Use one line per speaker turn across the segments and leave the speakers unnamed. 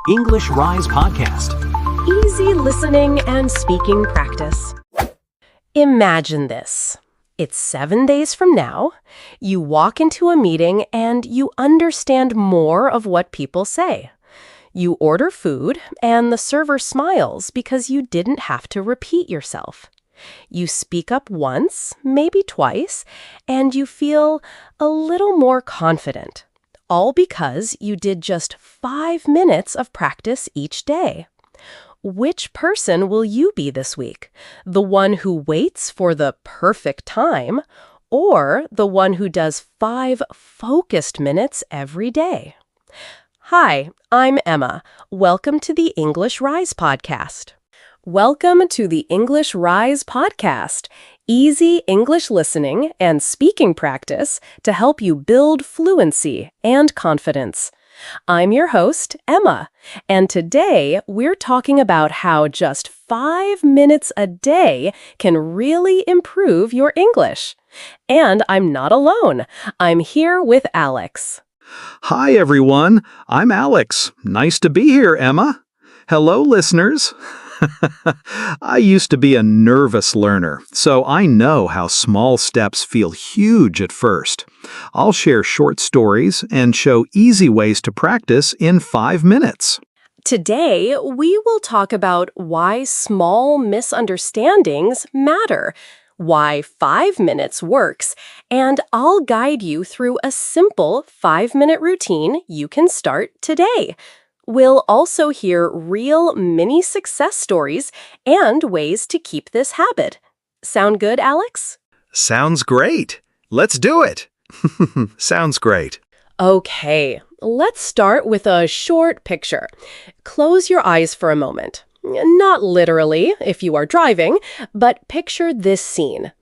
English Rise Podcast.
Easy listening and speaking practice. Imagine this. It's 7 days from now. You walk into a meeting and you understand more of what people say. You order food and the server smiles because you didn't have to repeat yourself. You speak up once, maybe twice, and you feel a little more confident. All because you did just 5 minutes of practice each day. Which person will you be this week? The one who waits for the perfect time, or the one who does 5 focused minutes every day? Hi, I'm Emma. Welcome to the English Rise Podcast. Welcome to the English Rise Podcast, easy English listening and speaking practice to help you build fluency and confidence. I'm your host, Emma, and today we're talking about how just 5 minutes a day can really improve your English. And I'm not alone. I'm here with Alex.
Hi, everyone. I'm Alex. Nice to be here, Emma. Hello, listeners. I used to be a nervous learner, so I know how small steps feel huge at first. I'll share short stories and show easy ways to practice in 5 minutes.
Today, we will talk about why small misunderstandings matter, why 5 minutes works, and I'll guide you through a simple 5-minute routine you can start today. We'll also hear real mini success stories and ways to keep this habit. Sound good, Alex?
Sounds great. Let's do it. Sounds great.
Okay, let's start with a short picture. Close your eyes for a moment. Not literally, if you are driving, but picture this scene.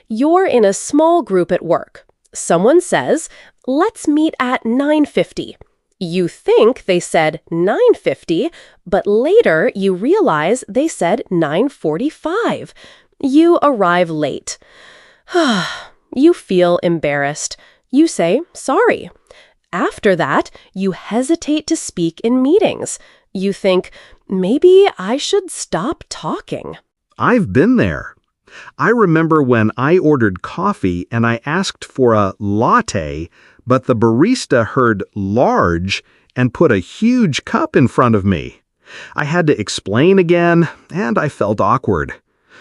You're in a small group at work. Someone says, "Let's meet at 9:50. You think they said 9:50, but later you realize they said 9:45. You arrive late. You feel embarrassed. You say sorry. After that, you hesitate to speak in meetings. You think, maybe I should stop talking.
I've been there. I remember when I ordered coffee and I asked for a latte, but the barista heard large and put a huge cup in front of me. I had to explain again, and I felt awkward.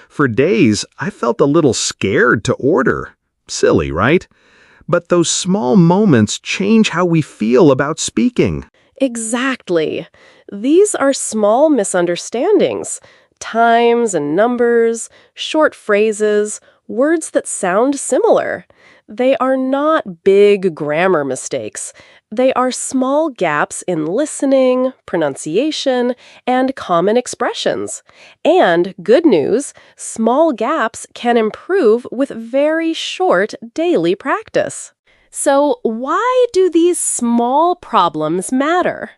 For days, I felt a little scared to order. Silly, right? But those small moments change how we feel about speaking.
Exactly. These are small misunderstandings. Times and numbers, short phrases, words that sound similar. They are not big grammar mistakes. They are small gaps in listening, pronunciation, and common expressions. And good news, small gaps can improve with very short daily practice. So why do these small problems matter?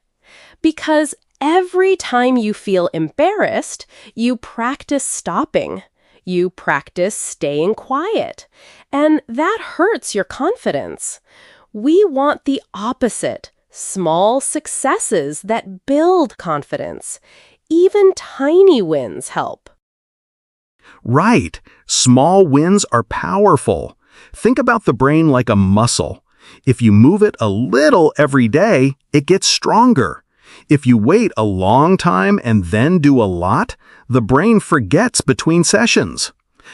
Because every time you feel embarrassed, you practice stopping. You practice staying quiet. And that hurts your confidence. We want the opposite, small successes that build confidence. Even tiny wins help.
Right. Small wins are powerful. Think about the brain like a muscle. If you move it a little every day, it gets stronger. If you wait a long time and then do a lot, the brain forgets between sessions.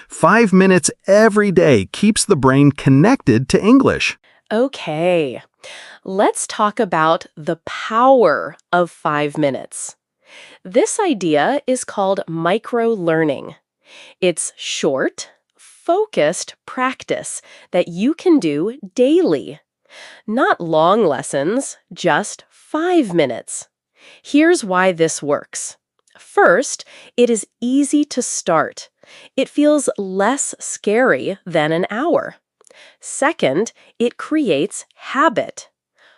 5 minutes every day keeps the brain connected to English.
Okay, let's talk about the power of 5 minutes. This idea is called micro-learning. It's short, focused practice that you can do daily. Not long lessons, just 5 minutes. Here's why this works. First, it is easy to start. It feels less scary than an hour. Second, it creates habit.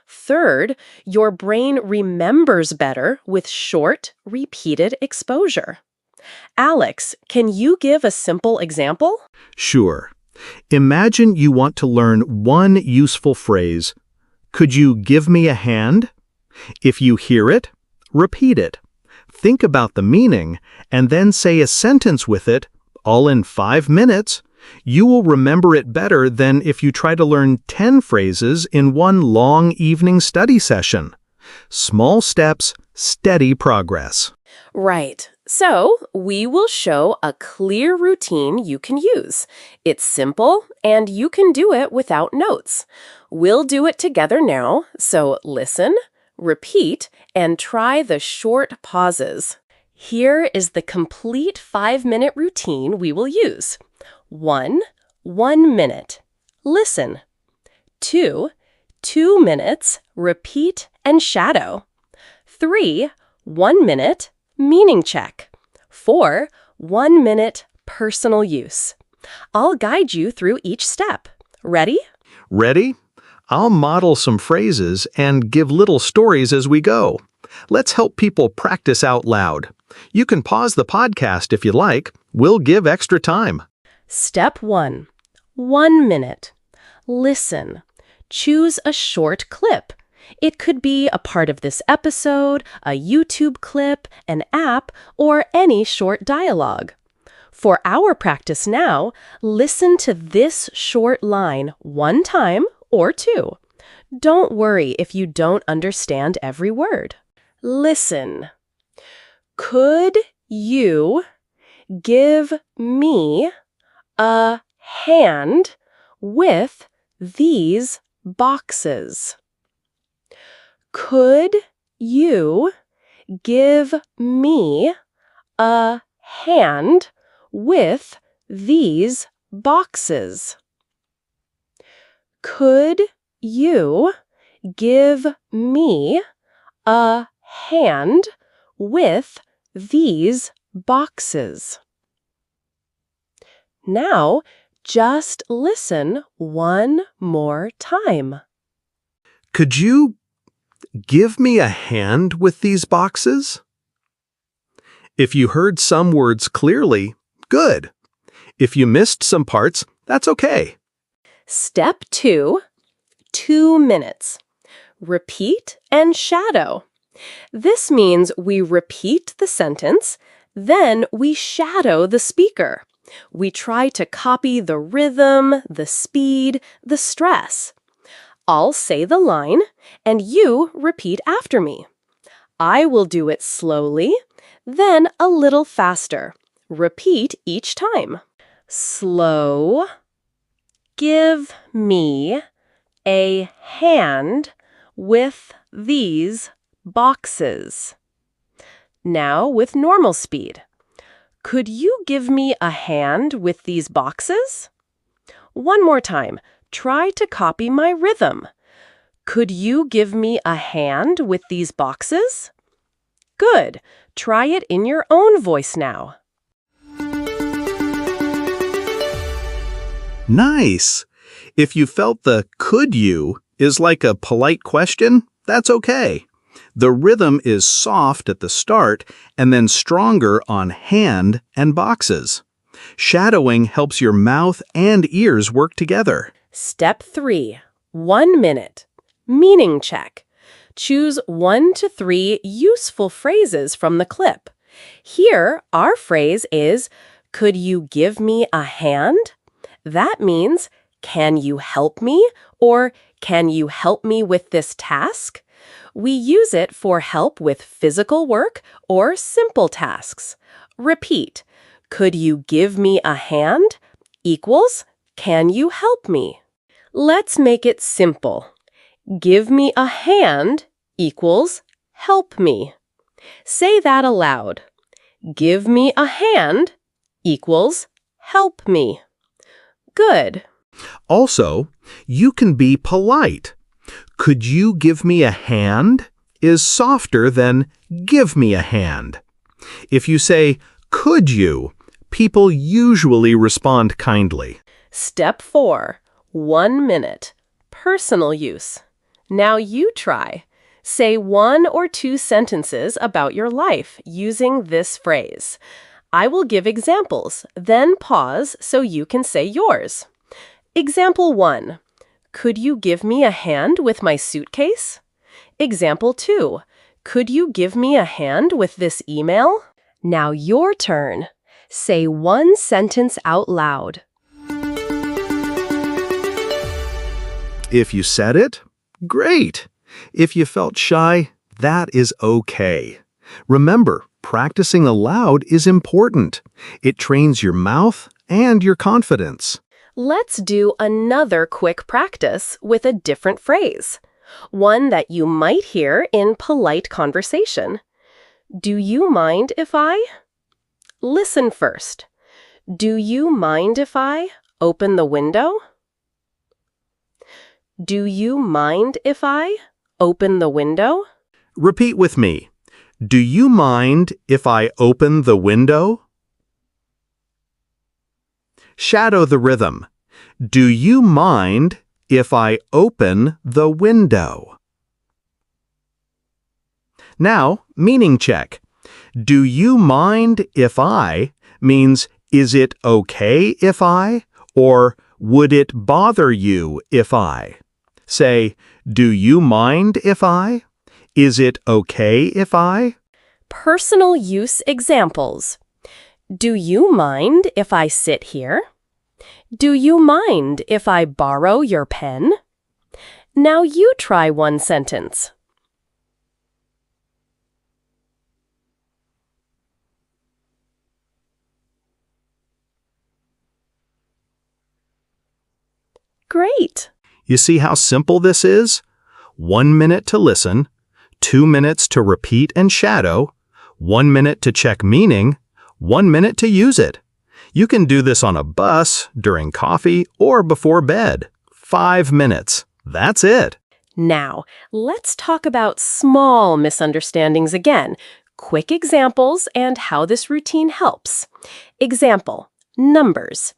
Third, your brain remembers better with short, repeated exposure. Alex, can you give a simple example?
Sure. Imagine you want to learn one useful phrase. Could you give me a hand? If you hear it, Repeat it. Think about the meaning, and then say a sentence with it, all in 5 minutes. You will remember it better than if you try to learn 10 phrases in one long evening study session. Small steps, steady progress.
Right. So, we will show a clear routine you can use. It's simple, and you can do it without notes. We'll do it together now, so listen, repeat, and try the short pauses. Here is the complete 5-minute routine we will use. 1 minute. Listen. 2 minutes. Repeat and shadow. 3 1 minute. Meaning check. 4 1 minute. Personal use. I'll guide you through each step. Ready?
Ready? I'll model some phrases and give little stories as we go. Let's help people practice out loud. You can pause the podcast if you like. We'll give extra time.
Step 1. 1 minute. Listen. Choose a short clip. It could be a part of this episode, a YouTube clip, an app, or any short dialogue. For our practice now, listen to this short line 1 time or 2. Don't worry if you don't understand every word. Listen. Could you give me a hand with these boxes? Could you give me a hand with these boxes? Could you give me a hand with these boxes? Now, just listen one more time.
Could you give me a hand with these boxes? If you heard some words clearly, good. If you missed some parts, that's okay.
Step 2, 2 minutes. Repeat and shadow. This means we repeat the sentence, then we shadow the speaker. We try to copy the rhythm, the speed, the stress. I'll say the line, and you repeat after me. I will do it slowly, then a little faster. Repeat each time. Slow. Give me a hand with these boxes. Now with normal speed. Could you give me a hand with these boxes? One more time. Try to copy my rhythm. Could you give me a hand with these boxes? Good. Try it in your own voice now.
Nice! If you felt the could you is like a polite question, that's okay. The rhythm is soft at the start and then stronger on hand and boxes. Shadowing helps your mouth and ears work together.
Step 3. 1 minute. Meaning check. Choose 1 to 3 useful phrases from the clip. Here, our phrase is, could you give me a hand? That means, can you help me? Or, can you help me with this task? We use it for help with physical work or simple tasks. Repeat. Could you give me a hand? Equals, can you help me? Let's make it simple. Give me a hand equals help me. Say that aloud. Give me a hand equals help me. Good.
Also, you can be polite. Could you give me a hand is softer than give me a hand. If you say, could you, people usually respond kindly.
Step 4. 1 minute. Personal use. Now you try. Say 1 or 2 sentences about your life using this phrase. I will give examples, then pause so you can say yours. Example 1. Could you give me a hand with my suitcase? Example 2. Could you give me a hand with this email? Now your turn. Say one sentence out loud.
If you said it, great. If you felt shy, that is okay. Remember, practicing aloud is important. It trains your mouth and your confidence.
Let's do another quick practice with a different phrase. One that you might hear in polite conversation. Do you mind if I? Listen first. Do you mind if I open the window? Do you mind if I open the window?
Repeat with me. Do you mind if I open the window? Shadow the rhythm. Do you mind if I open the window? Now, meaning check. Do you mind if I means is it okay if I, or would it bother you if I? Say, do you mind if I? Is it okay if I?
Personal use examples. Do you mind if I sit here? Do you mind if I borrow your pen? Now you try one sentence. Great!
You see how simple this is? 1 minute to listen, 2 minutes to repeat and shadow, 1 minute to check meaning, 1 minute to use it. You can do this on a bus, during coffee, or before bed. 5 minutes. That's it.
Now, let's talk about small misunderstandings again. Quick examples and how this routine helps. Example. Numbers.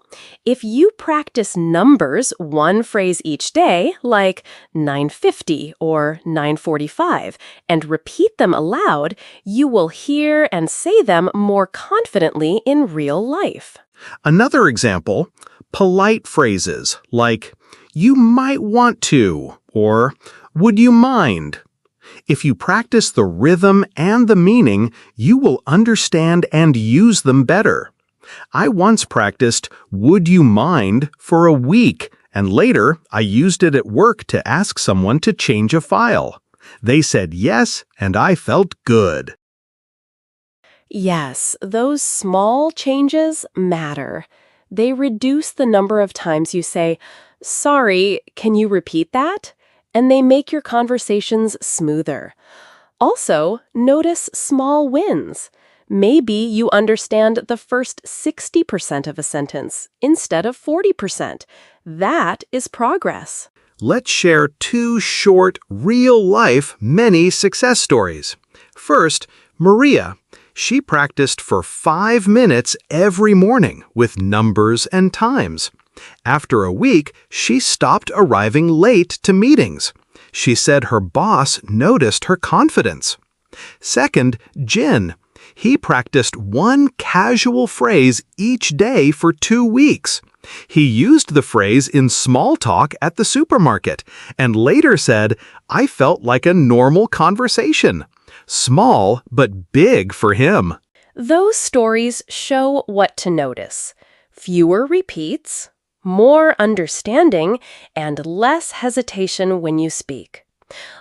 If you practice numbers one phrase each day, like 9:50 or 9:45, and repeat them aloud, you will hear and say them more confidently in real life.
Another example, polite phrases like, you might want to, or would you mind? If you practice the rhythm and the meaning, you will understand and use them better. I once practiced, would you mind, for a week, and later I used it at work to ask someone to change a file. They said yes, and I felt good.
Yes, those small changes matter. They reduce the number of times you say, sorry, can you repeat that? And they make your conversations smoother. Also, notice small wins. Maybe you understand the first 60% of a sentence instead of 40%. That is progress.
Let's share 2 short, real-life mini success stories. First, Maria. She practiced for 5 minutes every morning with numbers and times. After a week, she stopped arriving late to meetings. She said her boss noticed her confidence. Second, Jin. He practiced one casual phrase each day for 2 weeks. He used the phrase in small talk at the supermarket and later said, I felt like a normal conversation. Small, but big for him.
Those stories show what to notice. Fewer repeats, more understanding, and less hesitation when you speak.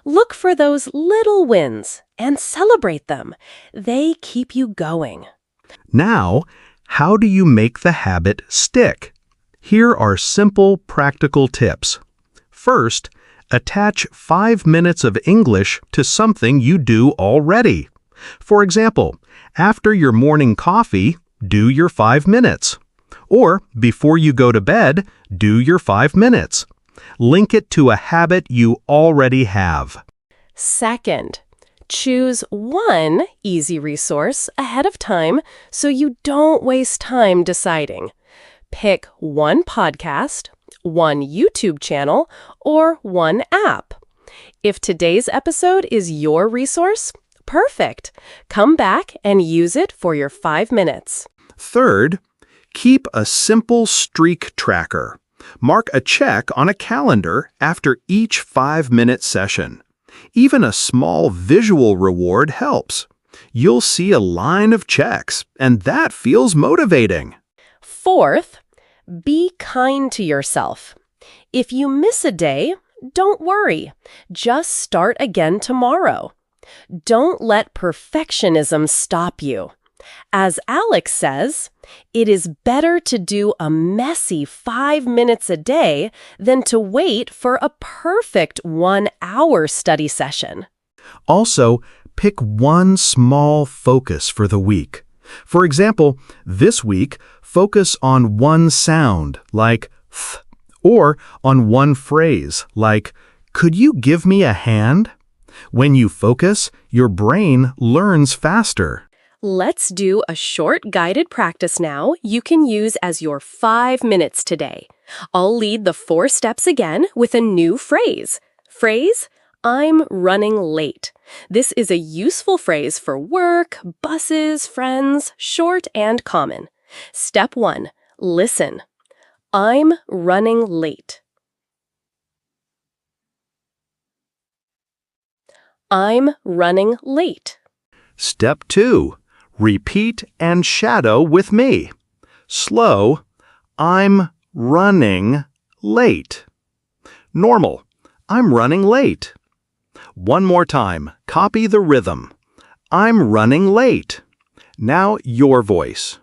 Look for those little wins and celebrate them. They keep you going.
Now, how do you make the habit stick? Here are simple, practical tips. First, attach 5 minutes of English to something you do already. For example, after your morning coffee, do your 5 minutes. Or before you go to bed, do your 5 minutes. Link it to a habit you already have.
Second, choose one easy resource ahead of time so you don't waste time deciding. Pick one podcast, one YouTube channel, or one app. If today's episode is your resource, perfect. Come back and use it for your 5 minutes.
Third, keep a simple streak tracker. Mark a check on a calendar after each 5-minute session. Even a small visual reward helps. You'll see a line of checks, and that feels motivating.
Fourth, be kind to yourself. If you miss a day, don't worry. Just start again tomorrow. Don't let perfectionism stop you. As Alex says, it is better to do a messy 5 minutes a day than to wait for a perfect 1-hour study session.
Also, pick one small focus for the week. For example, this week, focus on one sound, like th, or on one phrase, like, "Could you give me a hand?" When you focus, your brain learns faster.
Let's do a short guided practice now you can use as your 5 minutes today. I'll lead the 4 steps again with a new phrase. Phrase, I'm running late. This is a useful phrase for work, buses, friends, short and common. Step 1, listen. I'm running late. I'm running late.
Step 2. Repeat and shadow with me. Slow, I'm running late. Normal, I'm running late. One more time, copy the rhythm. I'm running late. Now your voice.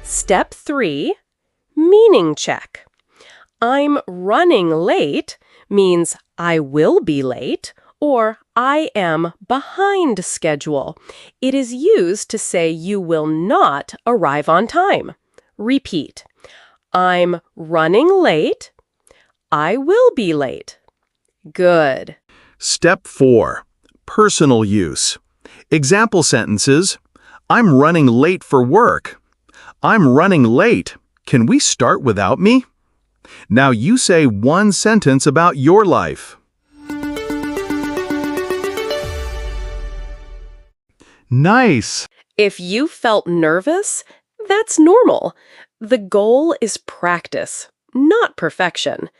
Step 3, meaning check. I'm running late means I will be late or I am behind schedule. It is used to say you will not arrive on time. Repeat. I'm running late. I will be late. Good.
Step 4. Personal use. Example sentences. I'm running late for work. I'm running late. Can we start without me? Now you say one sentence about your life. Nice!
If you felt nervous, that's normal. The goal is practice, not perfection.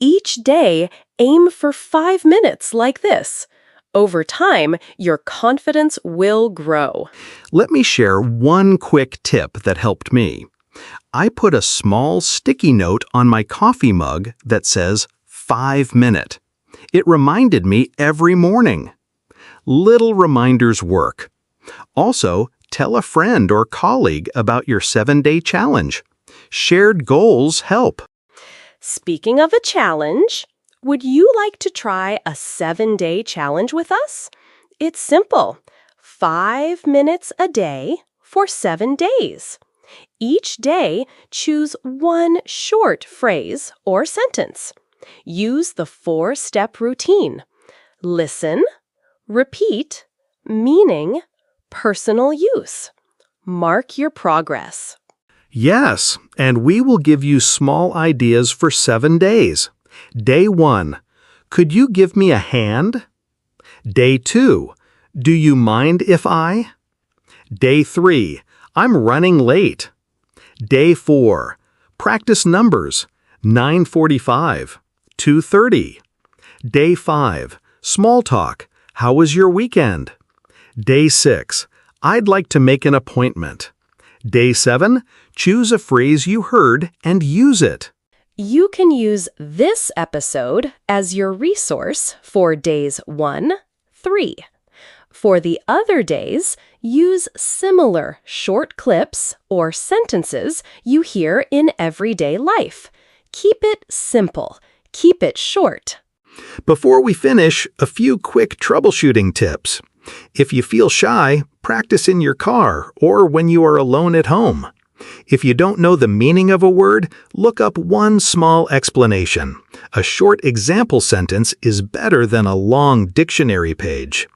Each day, aim for 5 minutes like this. Over time, your confidence will grow.
Let me share one quick tip that helped me. I put a small sticky note on my coffee mug that says 5 minute. It reminded me every morning. Little reminders work. Also, tell a friend or colleague about your 7-day challenge. Shared goals help.
Speaking of a challenge, would you like to try a 7-day challenge with us? It's simple. 5 minutes a day for 7 days. Each day, choose one short phrase or sentence. Use the 4-step routine. Listen, repeat, meaning, personal use. Mark your progress.
Yes, and we will give you small ideas for 7 days. Day 1. Could you give me a hand? Day 2. Do you mind if I? Day 3. I'm running late. Day 4. Practice numbers. 9:45. 2:30. Day 5. Small talk. How was your weekend? Day 6. I'd like to make an appointment. Day 7. Choose a phrase you heard and use it.
You can use this episode as your resource for days 1, 3. For the other days, use similar short clips or sentences you hear in everyday life. Keep it simple. Keep it short.
Before we finish, a few quick troubleshooting tips. If you feel shy, practice in your car or when you are alone at home. If you don't know the meaning of a word, look up one small explanation. A short example sentence is better than a long dictionary page.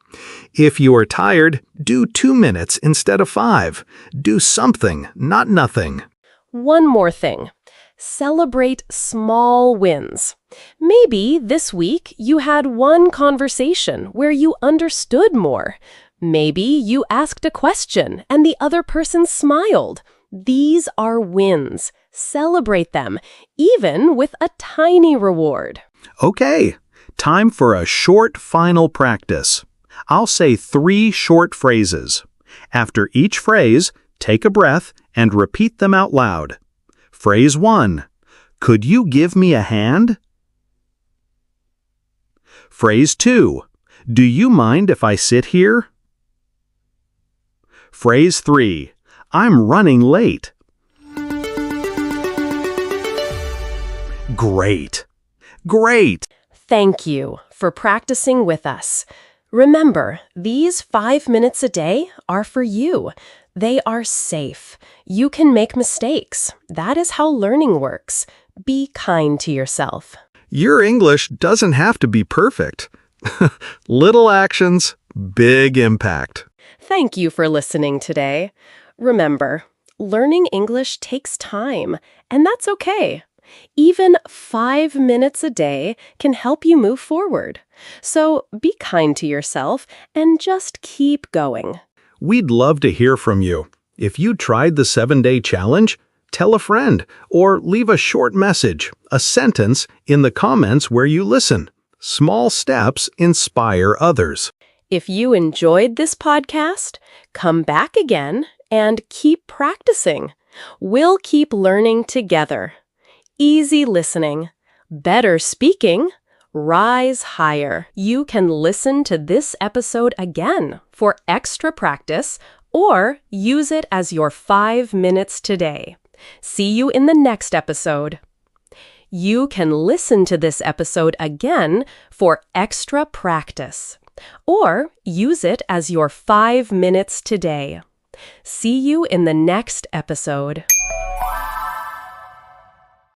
If you are tired, do 2 minutes instead of 5. Do something, not nothing.
One more thing. Celebrate small wins. Maybe this week you had one conversation where you understood more. Maybe you asked a question and the other person smiled. These are wins. Celebrate them, even with a tiny reward.
Okay, time for a short final practice. I'll say 3 short phrases. After each phrase, take a breath and repeat them out loud. Phrase 1. Could you give me a hand? Phrase 2. Do you mind if I sit here? Phrase 3. I'm running late. Great! Great!
Thank you for practicing with us. Remember, these 5 minutes a day are for you. They are safe. You can make mistakes. That is how learning works. Be kind to yourself.
Your English doesn't have to be perfect. Little actions, big impact.
Thank you for listening today. Remember, learning English takes time, and that's okay. Even 5 minutes a day can help you move forward. So be kind to yourself and just keep going.
We'd love to hear from you. If you tried the 7-day challenge, tell a friend or leave a short message, a sentence in the comments where you listen. Small steps inspire others.
If you enjoyed this podcast, come back again and keep practicing. We'll keep learning together. Easy listening, better speaking, rise higher. You can listen to this episode again for extra practice or use it as your 5 minutes today. See you in the next episode. You can listen to this episode again for extra practice or use it as your 5 minutes today. See you in the next episode.